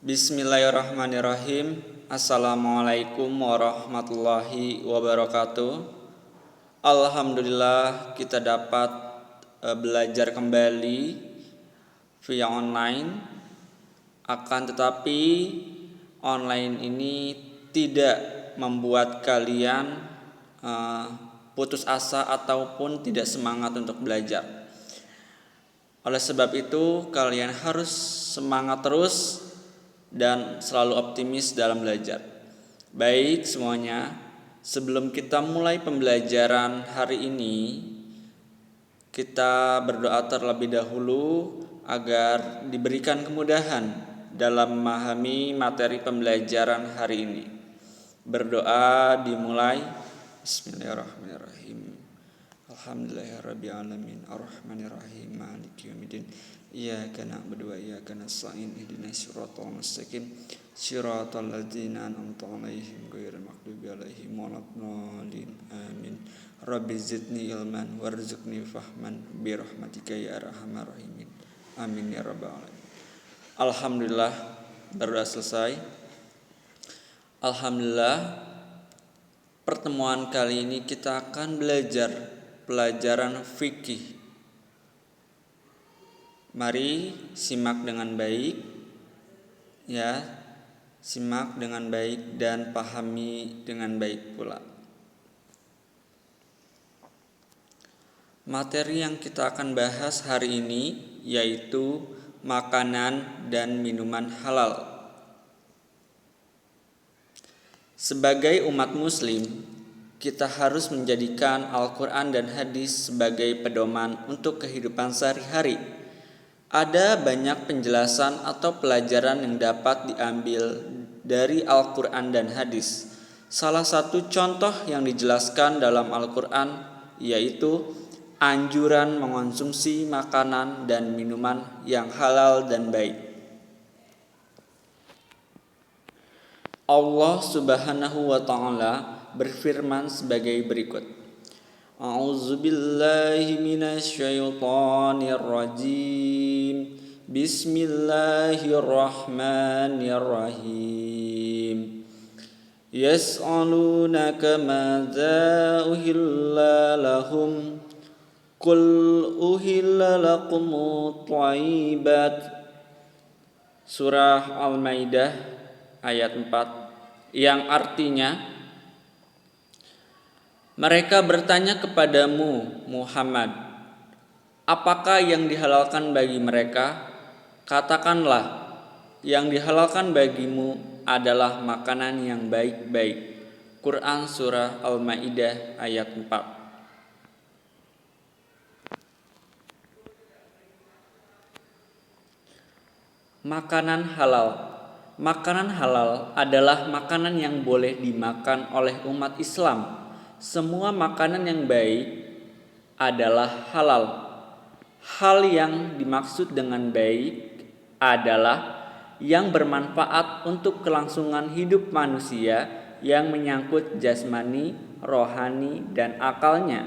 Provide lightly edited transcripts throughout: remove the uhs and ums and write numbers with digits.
Bismillahirrahmanirrahim. Assalamualaikum warahmatullahi wabarakatuh. Alhamdulillah kita dapat belajar kembali via online. Akan tetapi online ini tidak membuat kalian putus asa ataupun tidak semangat untuk belajar. Oleh sebab itu kalian harus semangat terus dan selalu optimis dalam belajar. Baik semuanya, sebelum kita mulai pembelajaran hari ini, kita berdoa terlebih dahulu agar diberikan kemudahan dalam memahami materi pembelajaran hari ini. Berdoa dimulai. Bismillahirrahmanirrahim. Alhamdulillahirabbil alamin arrahmanirrahim maliki yaumiddin iyyaka na'budu wa iyyaka nasta'in ihdinas siratal mustaqim siratal ladzina an'amta 'alaihim ghairil maghdubi alaihim waladdallin amin rabbi zidni ilman warzuqni fahman bi rahmatika ya arhamar rahimin amin ya rabbal alamin. Alhamdulillah, berdoa selesai. Alhamdulillah, pertemuan kali ini kita akan belajar pelajaran fikih. Mari simak dengan baik, ya, simak dengan baik dan pahami dengan baik pula. Materi yang kita akan bahas hari ini yaitu makanan dan minuman halal. Sebagai umat muslim, kita harus menjadikan Al-Quran dan hadis sebagai pedoman untuk kehidupan sehari-hari. Ada banyak penjelasan atau pelajaran yang dapat diambil dari Al-Quran dan hadis. Salah satu contoh yang dijelaskan dalam Al-Quran yaitu anjuran mengonsumsi makanan dan minuman yang halal dan baik. Allah Subhanahu wa ta'ala berfirman sebagai berikut. A'udzubillahi minasyaitonirrajim. Bismillahirrahmanirrahim. Yas'alunaka madza uhilla lahum qul uhilla lakumut thayyibat. Surah Al-Maidah ayat 4, yang artinya, mereka bertanya kepadamu Muhammad, apakah yang dihalalkan bagi mereka? Katakanlah, yang dihalalkan bagimu adalah makanan yang baik-baik. Quran Surah Al-Maidah ayat 4. Makanan halal. Makanan halal adalah makanan yang boleh dimakan oleh umat Islam. Semua makanan yang baik adalah halal. Hal yang dimaksud dengan baik adalah yang bermanfaat untuk kelangsungan hidup manusia yang menyangkut jasmani, rohani, dan akalnya.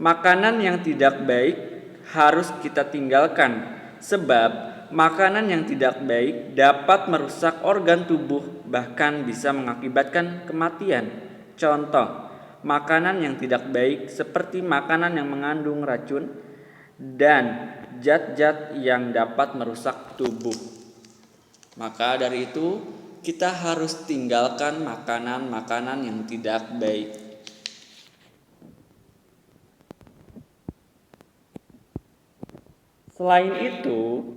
Makanan yang tidak baik harus kita tinggalkan, sebab makanan yang tidak baik dapat merusak organ tubuh, bahkan bisa mengakibatkan kematian. Contoh, makanan yang tidak baik seperti makanan yang mengandung racun dan zat-zat yang dapat merusak tubuh. Maka dari itu, kita harus tinggalkan makanan-makanan yang tidak baik. Selain itu,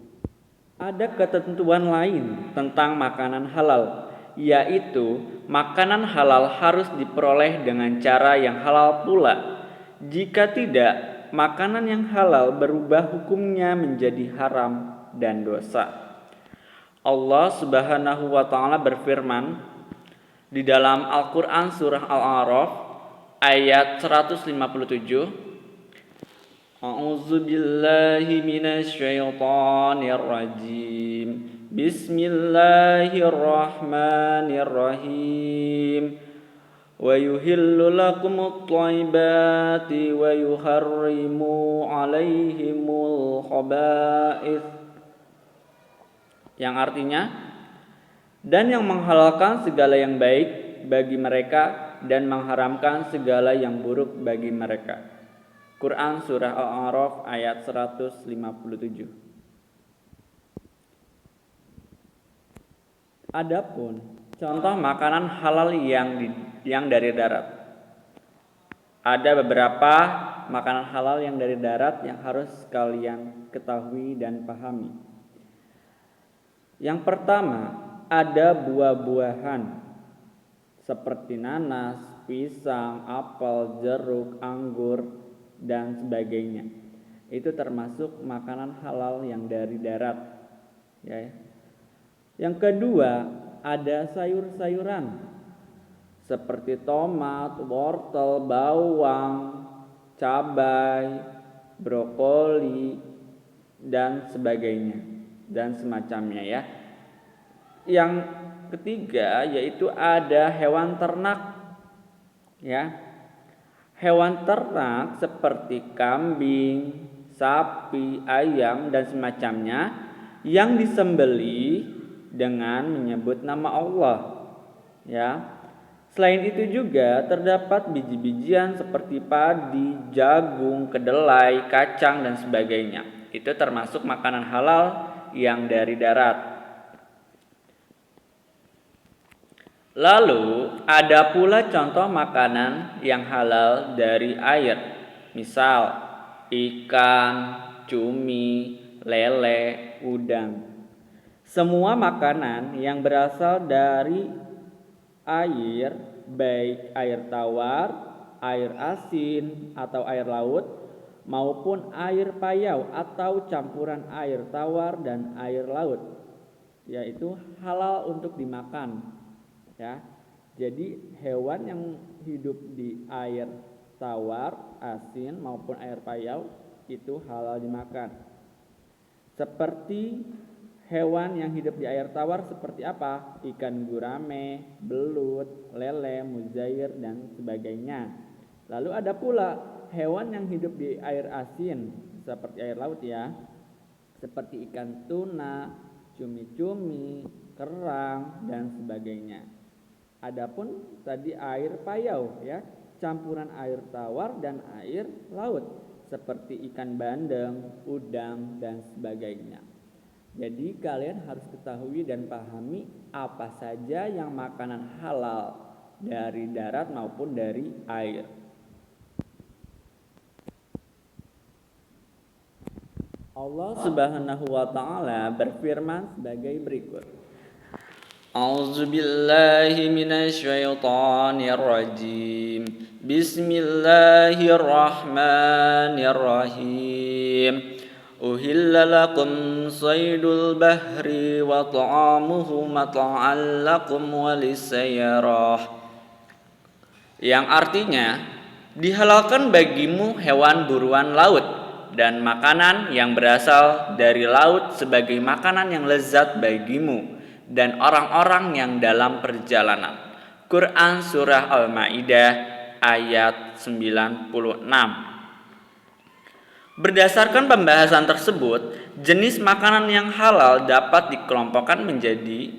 ada ketentuan lain tentang makanan halal, yaitu makanan halal harus diperoleh dengan cara yang halal pula. Jika tidak, makanan yang halal berubah hukumnya menjadi haram dan dosa. Allah Subhanahu wa ta'ala berfirman di dalam Al-Quran Surah Al-A'raf ayat 157, A'udzubillahi minasyaitonirrajim. Bismillahirrahmanirrahim. Wa yuhillu lakumut thayyibati wa yuharrimu 'alaihimul khaba'ith. yang artinya dan yang menghalalkan segala yang baik bagi mereka dan mengharamkan segala yang buruk bagi mereka. Quran Surah Al-A'raf ayat 157. Adapun contoh makanan halal yang dari darat. Ada beberapa makanan halal yang dari darat yang harus kalian ketahui dan pahami. Yang pertama, ada buah-buahan seperti nanas, pisang, apel, jeruk, anggur, dan sebagainya. Itu termasuk makanan halal yang dari darat. Ya. Yang kedua, ada sayur-sayuran seperti tomat, wortel, bawang, cabai, brokoli, dan sebagainya dan semacamnya ya. Yang ketiga yaitu ada hewan ternak ya. Hewan ternak seperti kambing, sapi, ayam dan semacamnya yang disembelih dengan menyebut nama Allah ya. Selain itu juga terdapat biji-bijian seperti padi, jagung, kedelai, kacang dan sebagainya. Itu termasuk makanan halal yang dari darat. Lalu ada pula contoh makanan yang halal dari air. Misal ikan, cumi, lele, udang. Semua makanan yang berasal dari air, baik air tawar, air asin atau air laut, maupun air payau atau campuran air tawar dan air laut, yaitu halal untuk dimakan ya. Jadi hewan yang hidup di air tawar, asin maupun air payau itu halal dimakan. Seperti hewan yang hidup di air tawar seperti apa? Ikan gurame, belut, lele, mujair, dan sebagainya. Lalu ada pula hewan yang hidup di air asin seperti air laut ya. Seperti ikan tuna, cumi-cumi, kerang, dan sebagainya. Adapun tadi air payau ya, campuran air tawar dan air laut seperti ikan bandeng, udang, dan sebagainya. Jadi kalian harus ketahui dan pahami apa saja yang makanan halal dari darat maupun dari air. Allah Subhanahu wa taala berfirman sebagai berikut. A'udzubillahi minasyaitonir rajim. Bismillahirrahmanirrahim. Uhilla lakum saydul bahri wa ta'amuhu mata'an lakum walisayyarah. Yang artinya, dihalalkan bagimu hewan buruan laut dan makanan yang berasal dari laut sebagai makanan yang lezat bagimu dan orang-orang yang dalam perjalanan. Quran Surah Al-Ma'idah ayat 96. Berdasarkan pembahasan tersebut, jenis makanan yang halal dapat dikelompokkan menjadi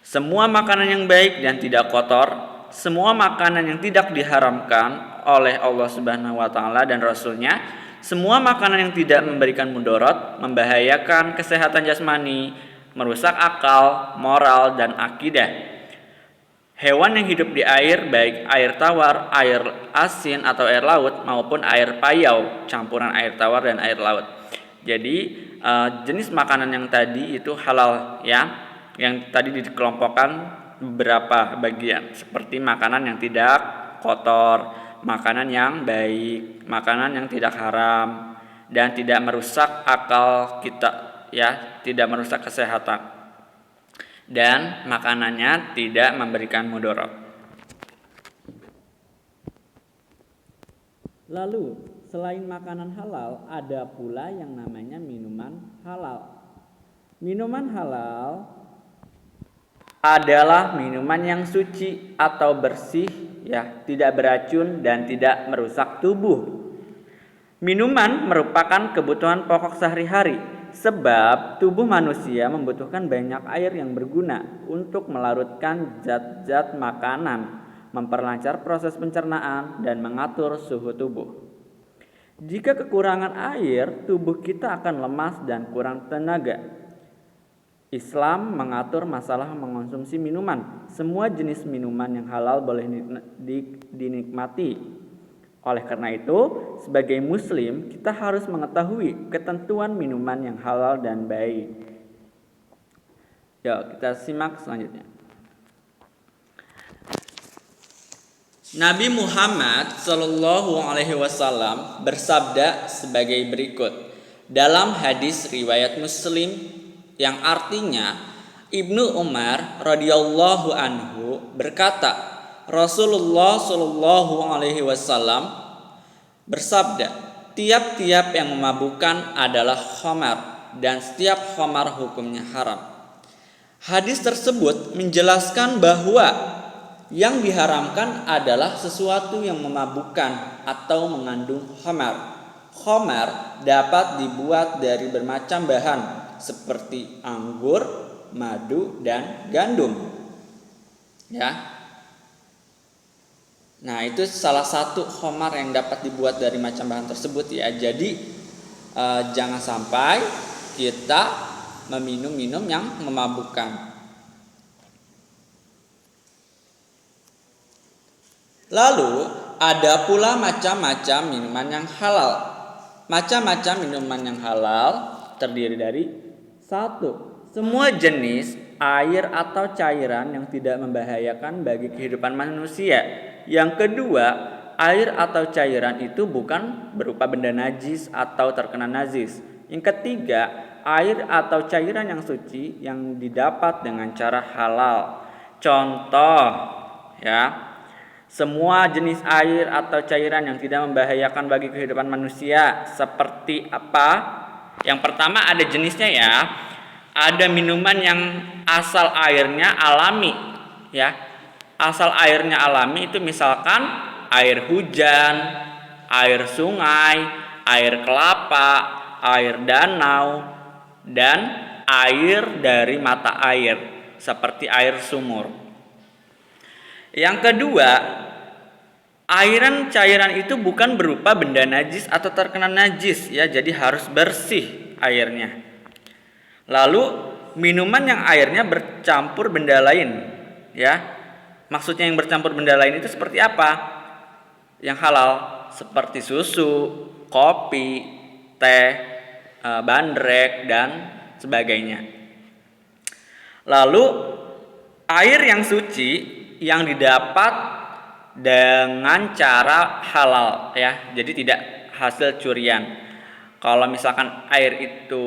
semua makanan yang baik dan tidak kotor, semua makanan yang tidak diharamkan oleh Allah Subhanahu wa taala dan Rasul-Nya, semua makanan yang tidak memberikan mudarat, membahayakan kesehatan jasmani, merusak akal, moral, dan akidah. Hewan yang hidup di air, baik air tawar, air asin atau air laut maupun air payau, campuran air tawar dan air laut. Jadi jenis makanan yang tadi itu halal ya, yang tadi dikelompokkan beberapa bagian seperti makanan yang tidak kotor, makanan yang baik, makanan yang tidak haram dan tidak merusak akal kita ya, tidak merusak kesehatan. Dan makanannya tidak memberikan mudarat. Lalu selain makanan halal ada pula yang namanya minuman halal. Minuman halal adalah minuman yang suci atau bersih ya, tidak beracun dan tidak merusak tubuh. Minuman merupakan kebutuhan pokok sehari-hari Sebab tubuh manusia membutuhkan banyak air yang berguna untuk melarutkan zat-zat makanan, memperlancar proses pencernaan, dan mengatur suhu tubuh. Jika kekurangan air, tubuh kita akan lemas dan kurang tenaga. Islam mengatur masalah mengonsumsi minuman. Semua jenis minuman yang halal boleh dinikmati. Oleh karena itu, sebagai muslim, kita harus mengetahui ketentuan minuman yang halal dan baik. Yuk, kita simak selanjutnya. Nabi Muhammad Shallallahu Alaihi Wasallam bersabda sebagai berikut dalam hadis riwayat Muslim yang artinya Ibnu Umar radhiyallahu anhu berkata, Rasulullah Shallallahu Alaihi Wasallam bersabda, tiap-tiap yang memabukkan adalah khamar dan setiap khamar hukumnya haram. Hadis tersebut menjelaskan bahwa yang diharamkan adalah sesuatu yang memabukkan atau mengandung khamar. Khamar dapat dibuat dari bermacam bahan seperti anggur, madu, dan gandum. Ya. Nah, itu salah satu khamar yang dapat dibuat dari macam bahan tersebut ya. Jadi jangan sampai kita meminum-minum yang memabukkan. Lalu ada pula macam-macam minuman yang halal. Macam-macam minuman yang halal terdiri dari 1. Semua jenis air atau cairan yang tidak membahayakan bagi kehidupan manusia. Yang kedua, air atau cairan itu bukan berupa benda najis atau terkena najis. Yang ketiga, air atau cairan yang suci yang didapat dengan cara halal. Contoh ya, semua jenis air atau cairan yang tidak membahayakan bagi kehidupan manusia. Seperti apa? Yang pertama ada jenisnya ya. Ada minuman yang asal airnya alami ya. Asal airnya alami itu misalkan air hujan, air sungai, air kelapa, air danau, dan air dari mata air seperti air sumur. Yang kedua, cairan itu bukan berupa benda najis atau terkena najis ya, jadi harus bersih airnya. Lalu minuman yang airnya bercampur benda lain ya. Maksudnya yang bercampur benda lain itu seperti apa? Yang halal seperti susu, kopi, teh, bandrek, dan sebagainya. Lalu air yang suci yang didapat dengan cara halal ya, jadi tidak hasil curian. Kalau misalkan air itu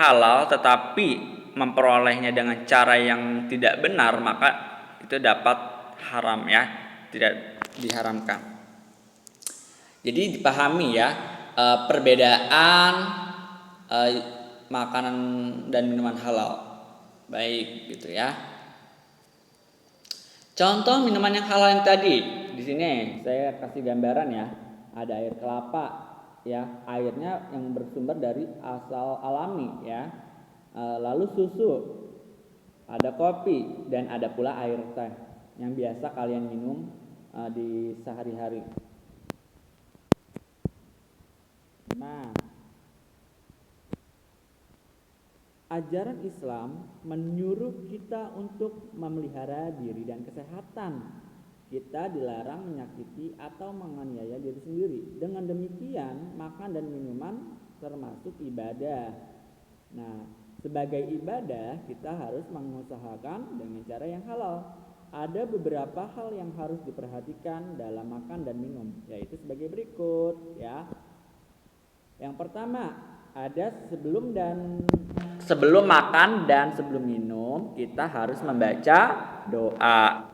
halal tetapi memperolehnya dengan cara yang tidak benar, maka itu dapat haram ya, tidak diharamkan. Jadi dipahami ya perbedaan makanan dan minuman halal. Baik gitu ya. Contoh minuman yang halal yang tadi, di sini saya kasih gambaran ya. Ada air kelapa, ya, airnya yang bersumber dari asal alami, ya. Lalu susu, ada kopi, dan ada pula air teh yang biasa kalian minum di sehari-hari. Nah, ajaran Islam menyuruh kita untuk memelihara diri dan kesehatan. Kita dilarang menyakiti atau menganiaya diri sendiri. Dengan demikian, makan dan minuman termasuk ibadah. Nah, sebagai ibadah kita harus mengusahakan dengan cara yang halal. Ada beberapa hal yang harus diperhatikan dalam makan dan minum, yaitu sebagai berikut ya. Yang pertama, ada sebelum makan dan sebelum minum kita harus membaca doa.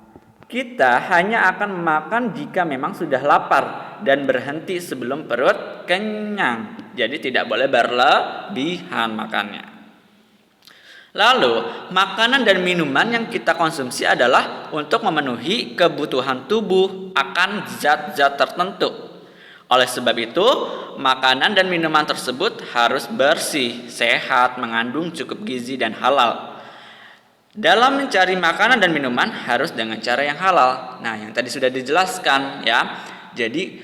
Kita hanya akan makan jika memang sudah lapar dan berhenti sebelum perut kenyang. Jadi tidak boleh berlebihan makannya. Lalu makanan dan minuman yang kita konsumsi adalah untuk memenuhi kebutuhan tubuh akan zat-zat tertentu. Oleh sebab itu, makanan dan minuman tersebut harus bersih, sehat, mengandung cukup gizi dan halal. Dalam mencari makanan dan minuman harus dengan cara yang halal. Nah, yang tadi sudah dijelaskan ya. Jadi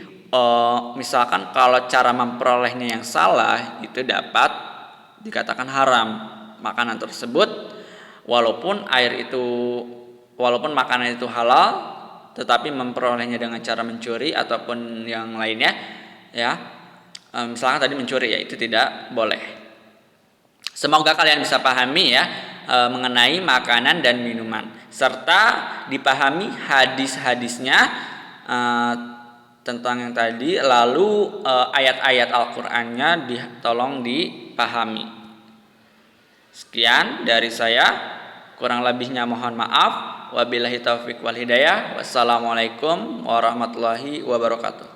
misalkan kalau cara memperolehnya yang salah, itu dapat dikatakan haram. Makanan tersebut walaupun makanan itu halal, tetapi memperolehnya dengan cara mencuri ataupun yang lainnya ya, misalkan tadi mencuri, ya itu tidak boleh. Semoga kalian bisa pahami ya mengenai makanan dan minuman, serta dipahami hadis-hadisnya tentang yang tadi, lalu ayat-ayat Al-Qur'annya tolong dipahami. Sekian dari saya, kurang lebihnya mohon maaf. Wabillahi taufiq wal hidayah. Wassalamualaikum warahmatullahi wabarakatuh.